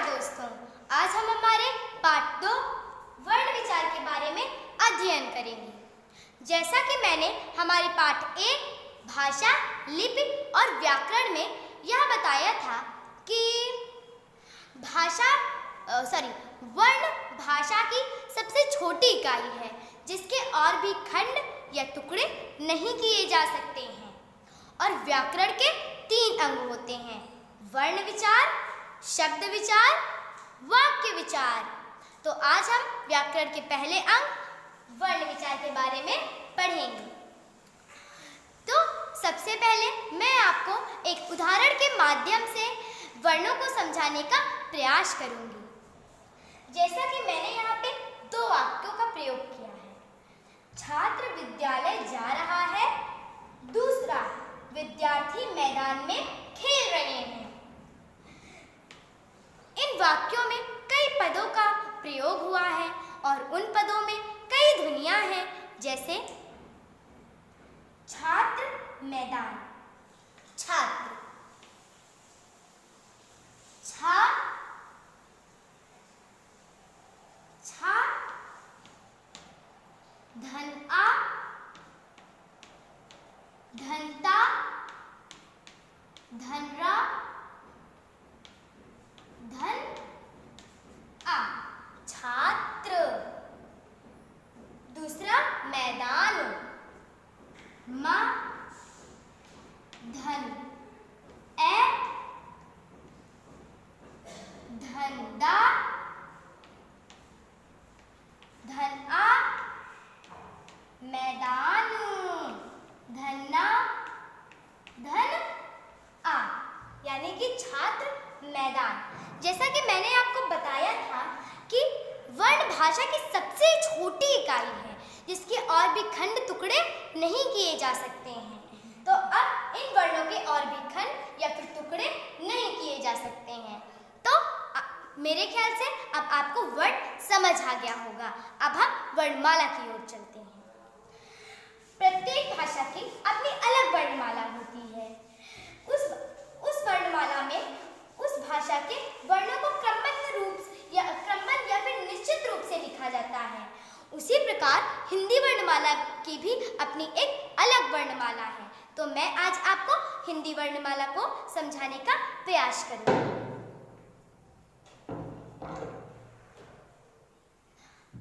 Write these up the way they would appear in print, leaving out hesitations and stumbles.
दोस्तों, आज हम हमारे पाठ 2 वर्ण विचार के बारे में अध्ययन करेंगे। जैसा कि मैंने हमारे पाठ 1 भाषा, लिपि और व्याकरण में यह बताया था कि वर्ण भाषा की सबसे छोटी इकाई है जिसके और भी खंड या टुकड़े नहीं किए जा सकते हैं। और व्याकरण के 3 अंग होते हैं: वर्ण विचार, शब्द विचार, वाक्य विचार। तो आज हम व्याकरण के पहले अंग वर्ण विचार के बारे में पढ़ेंगे। तो सबसे पहले मैं आपको एक उदाहरण के माध्यम से वर्णों को समझाने का प्रयास करूंगी। जैसा कि मैंने यहाँ पे 2 वाक्यों का प्रयोग किया है। छात्र विद्यालय जा रहा है, दूसरा विद्यार्थी मैदान में खेल रहे हैं। इन वाक्यों में कई पदों का प्रयोग हुआ है और उन पदों में कई ध्वनियां हैं, जैसे छात्र, मैदान, छात्र, छा, छा, धन आ, धनता, धनरा, धन आ, छात्र। दूसरा मैदान, मा, धन ए, धनदा, धन आ, मैदान, धन्ना, धन आ, यानी कि छात्र, मैदान। जैसा कि मैंने आपको बताया था कि वर्ण भाषा की सबसे छोटी इकाई है जिसके और भी खंड टुकड़े नहीं किए जा सकते हैं। तो अब इन वर्णों के और भी खंड या फिर टुकड़े नहीं किए जा सकते हैं। तो मेरे ख्याल से अब आपको वर्ण समझ आ गया होगा। अब हम वर्णमाला की ओर चलते हैं। प्रत्येक भाषा की अपनी अलग वर्णमाला होती है। उस वर्णमाला में उस भाषा के वर्णों को क्रमबद्ध या फिर निश्चित रूप से लिखा जाता है। उसी प्रकार हिंदी वर्णमाला की भी अपनी एक अलग वर्णमाला है। तो मैं आज आपको हिंदी वर्णमाला को समझाने का प्रयास करूंगी।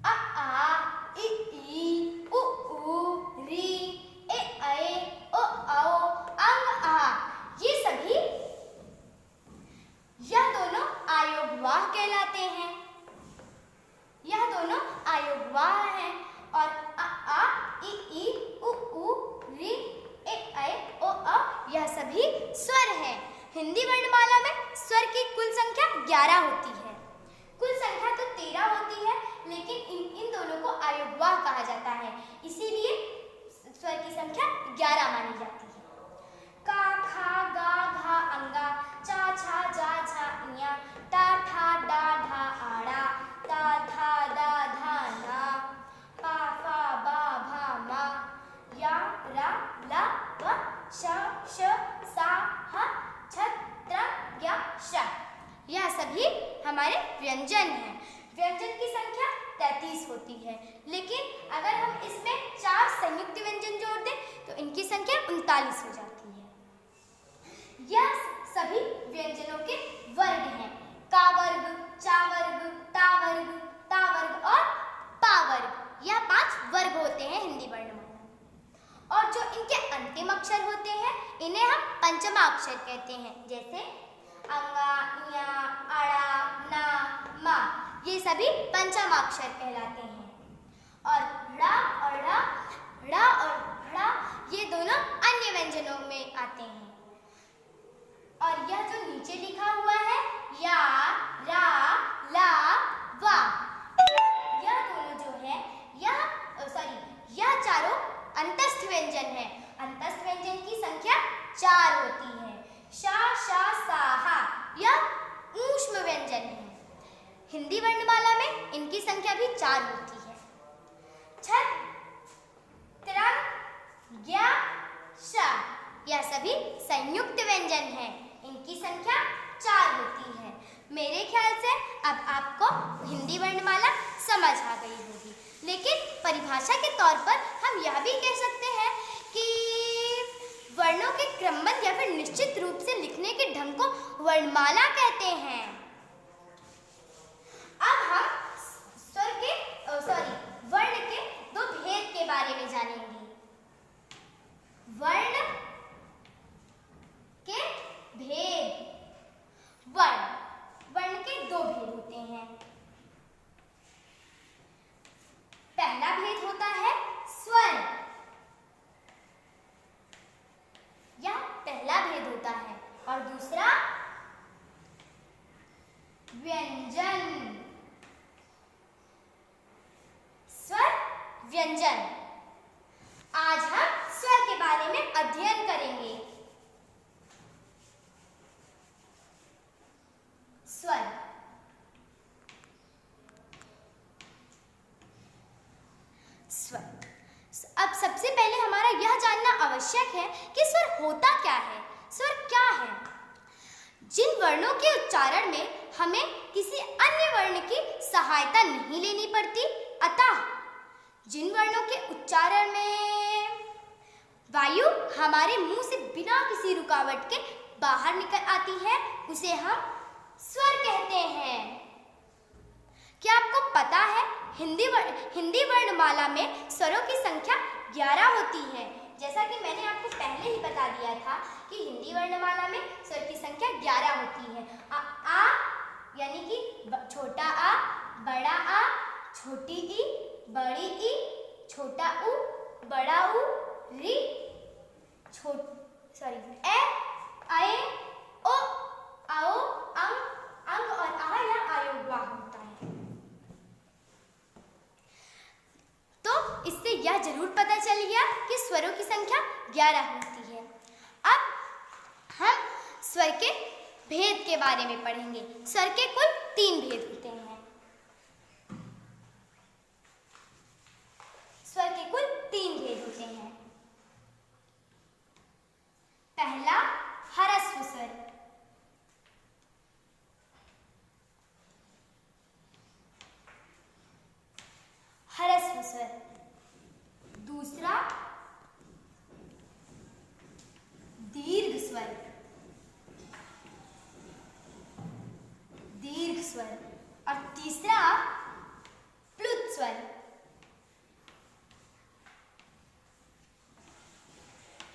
अ आ, इ ई, उ ऊ, री, ए ऐ, ओ औ, अंग आ, ये सभी यह दोनों आयोगवाह कहलाते हैं। यह दोनों आयोगवाह हैं और अ आ, इ ई, उ ऊ, री, ए ऐ, ओ औ यह सभी स्वर हैं। हिंदी वर्णमाला में स्वर की कुल संख्या 11 होती है। कुल संख्या तो 13 होती है, लेकिन इन दोनों को आयोगवाह कहा जाता है, इसीलिए स्वर की संख्या 11 मानी जाती है। का, खा, गा, घा, अंगा, चा, छा, जा, झा, इया, टा, ठा, डा, ढा, आड़ा, ता, था, दा, धा, ना, पा, फा, बा, भा, मा, या, रा, ला, व, श, सा, ह, छ, त्र, ज्ञ, श। यह सभी हमारे व्यंजन हैं। व्यंजन की संख्या 33 होती है, लेकिन अगर हम इसमें 4 संयुक्त व्यंजन जोड़ दें तो इनकी संख्या 39 हो जाती है। यह सभी व्यंजनों के वर्ग हैं: का वर्ग, चा वर्ग, टा वर्ग, ता वर्ग और पा वर्ग। यह 5 वर्ग होते हैं हिंदी वर्णमाला में। और जो इनके अंतिम अक्षर होते हैं इन्हें हम पंचमाक्षर कहते हैं, जैसे अंगा, इया, अड़ा, ना, मा, ये सभी पंचमाक्षर कहलाते हैं। और ड़ा और ढ़ ये दोनों अन्य व्यंजनों में आते हैं। और यह जो नीचे लिखा हुआ है या, रा, ला, वा, यह दोनों जो है यह चारों अंतस्थ व्यंजन है। अंतस्थ व्यंजन की संख्या 4 होती है। शा, शा, सा, हा यह ऊष्म व्यंजन है। हिंदी वर्णमाला में इनकी संख्या भी 4 होती है। छत, त्रंग, ज्ञ, श यह सभी संयुक्त व्यंजन हैं। इनकी संख्या 4 होती है। मेरे ख्याल से समझ आ गई होगी। लेकिन परिभाषा के तौर पर हम यह भी कह सकते हैं कि वर्णों के क्रमबद्ध या फिर निश्चित रूप से लिखने के ढंग को वर्णमाला कहते हैं। अब हम वर्ण के दो भेद के बारे में जानेंगे। वर्ण के भेद। वर्ण के दो भेद होते हैं। पहला भेद होता है स्वर। यह पहला भेद होता है। और दूसरा व्यंजन। स्वर, व्यंजन। आज हम स्वर के बारे में अध्ययन करेंगे। स्वर। अब सबसे पहले हमारा यह जानना आवश्यक है कि स्वर होता क्या है। स्वर क्या है? जिन वर्णों के उच्चारण में हमें किसी अन्य वर्ण की सहायता नहीं लेनी पड़ती, अतः जिन वर्णों के उच्चारण में वायु हमारे मुंह से बिना किसी रुकावट के बाहर निकल आती है, उसे हम स्वर कहते हैं। क्या आपको पता है हिंदी वर्णमाला में स्वरों की संख्या 11 होती है। जैसा कि मैंने आपको पहले ही बता दिया था कि हिंदी वर्णमाला में स्वर की संख्या 11 होती है। आ यानी कि छोटा आ, बड़ा आ, छोटी ई, बड़ी ई, छोटा उ, बड़ा उ, री, ए, आए, ओ, आओ, अंग और आ या आयोगवा होता है। तो इससे यह जरूर पता चल गया कि स्वरों की संख्या 11 होती है। अब हम स्वर के भेद के बारे में पढ़ेंगे। स्वर के कुल 3 भेद होते हैं। स्वर के कुल 3 भेद होते हैं। पहला ह्रस्व स्वर। ह्रस्व स्वर। दूसरा दीर्घ स्वर। दीर्घ स्वर। और तीसरा प्लुत स्वर।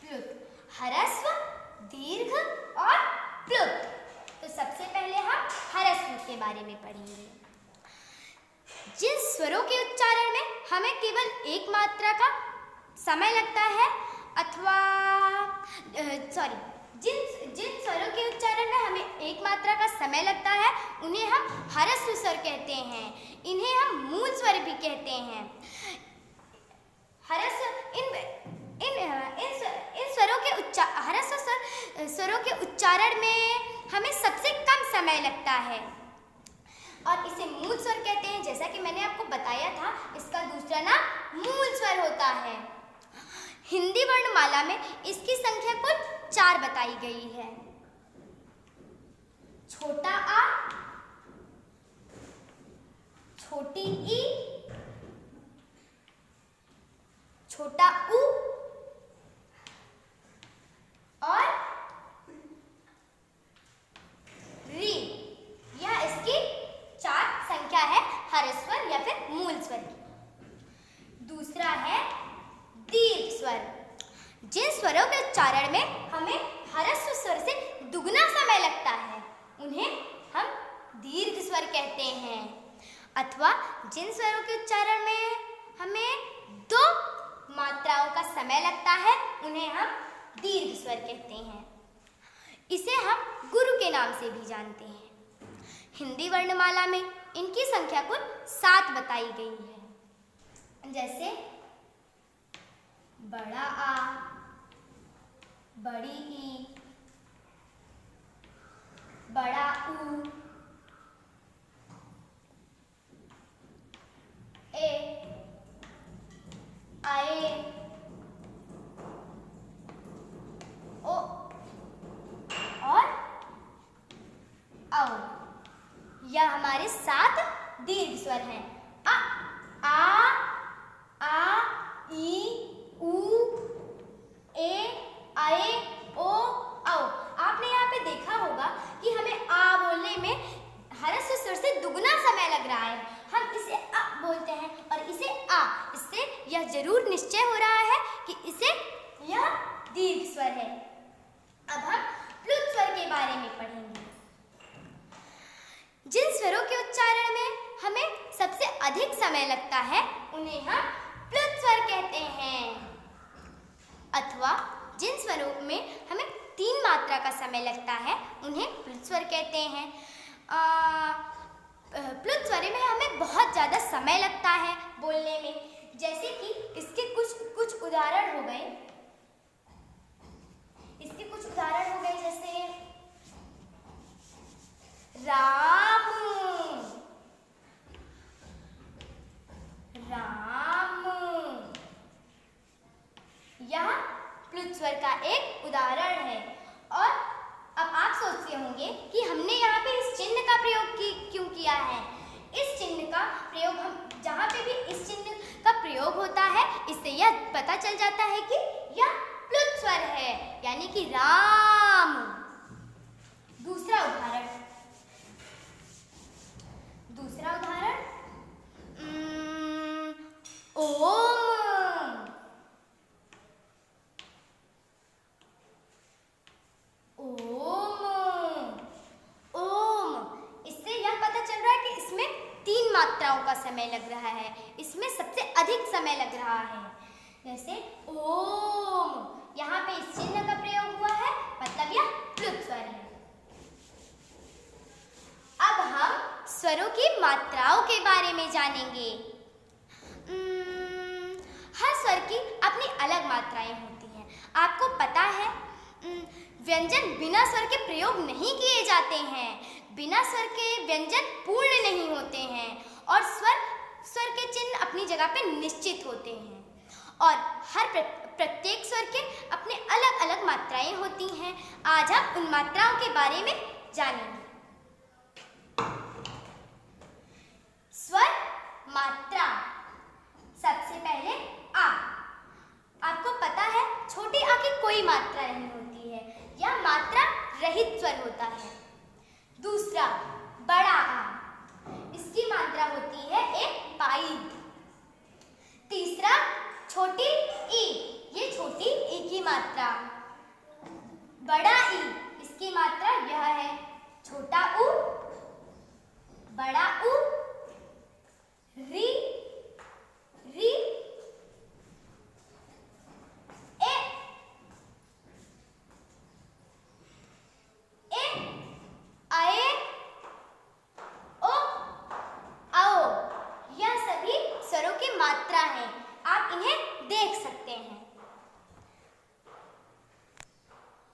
प्लुत। ह्रस्व, दीर्घ और प्लुत। तो सबसे पहले हम ह्रस्व के बारे में पढ़ेंगे। जिन स्वरों के उच्चारण में हमें केवल एक मात्रा का समय लगता है अथवा जिन स्वरों के उच्चारण में हमें एक मात्रा का समय लगता है, उन्हें हम ह्रस्व स्वर कहते हैं। इन्हें हम मूल स्वर भी कहते हैं। स्वरों के उच्चारण में हमें सबसे कम समय लगता है और इसे मूल स्वर कहते हैं। जैसा कि मैंने आपको बताया था, इसका दूसरा नाम मूल स्वर होता है। हिंदी वर्णमाला में इसकी संख्या कुल 4 बताई गई है। छोटा आ, छोटी ई, छोटा उ और री। यह इसकी 4 संख्या है ह्रस्व स्वर या फिर मूल स्वर की। दूसरा है दीर्घ स्वर। जिन स्वरों के उच्चारण में हमें ह्रस्व स्वर से दुगना समय लगता है, उन्हें हम दीर्घ स्वर कहते हैं। अथवा जिन स्वरों के उच्चारण में हमें 2 मात्राओं का समय लगता है, उन्हें हम दीर्घ स्वर कहते हैं। इसे हम गुरु के नाम से भी जानते हैं। हिंदी वर्णमाला में इनकी संख्या कुल 7 बताई गई है। जैसे बड़ा आ, बड़ी ई, बड़ा उ, ए, आए, ओ और औ। यह हमारे 7 दीर्घ स्वर हैं। ई, ऊ, ए, आए, ओ, औ। आपने यहाँ पे देखा होगा कि हमें आ बोलने में ह्रस्व स्वर से दुगना समय लग रहा है। हम इसे अ बोलते हैं और इसे आ। इससे यह जरूर निश्चय हो रहा है कि इसे यह दीर्घ स्वर है। अब हम प्लुत स्वर के बारे में पढ़ेंगे। जिन स्वरों के उच्चारण में हमें सबसे अधिक समय लगता है उन्हें हम प्लुत स्वर कहते हैं, अथवा जिन स्वरों में हमें 3 मात्रा का समय लगता है उन्हें प्लुत स्वर कहते हैं। प्लुत स्वर में हमें बहुत ज़्यादा समय लगता है बोलने में, जैसे कि इसके कुछ उदाहरण हो गए। जैसे राम, राम। यह प्लुत स्वर का एक उदाहरण है। और अब आप सोचते होंगे कि हमने यहाँ पे इस चिन्ह का प्रयोग क्यों किया है। इस चिन्ह का प्रयोग हम जहाँ पे भी इस चिन्ह का प्रयोग होता है इससे यह पता चल जाता है कि यह प्लुत स्वर है, यानी कि राम। दूसरा उदाहरण ओम, ओम। इससे यह पता चल रहा है कि इसमें 3 मात्राओं का समय लग रहा है, इसमें सबसे अधिक समय लग रहा है। जैसे ओम, यहाँ पे इस चिन्ह का प्रयोग हुआ है, मतलब यह प्लुत स्वर है। अब हम स्वरों की मात्राओं के बारे में जानेंगे। हर स्वर की अपनी अलग मात्राएं होती हैं। आपको पता है व्यंजन बिना स्वर के प्रयोग नहीं किए जाते हैं। बिना स्वर के व्यंजन पूर्ण नहीं होते हैं और स्वर के चिन्ह अपनी जगह पे निश्चित होते हैं। और हर प्रत्येक स्वर के अपने अलग अलग मात्राएं होती हैं। आज हम उन मात्राओं के बारे में जानेंगे। स्वर मात्रा। सबसे पहले आ। आपको पता है छोटी आ की कोई मात्रा नहीं होती है, यह मात्रा रहित स्वर होता है। दूसरा बड़ा आ, इसकी मात्रा होती है एक पाई। तीसरा छोटी ई, ये छोटी ई की मात्रा। बड़ा ई, इसकी मात्रा यह है। छोटा ऊ, बड़ा ऊ, री, री, ए, आए, ओ, आओ। यह सभी स्वरों की मात्रा हैं। आप इन्हें देख सकते हैं।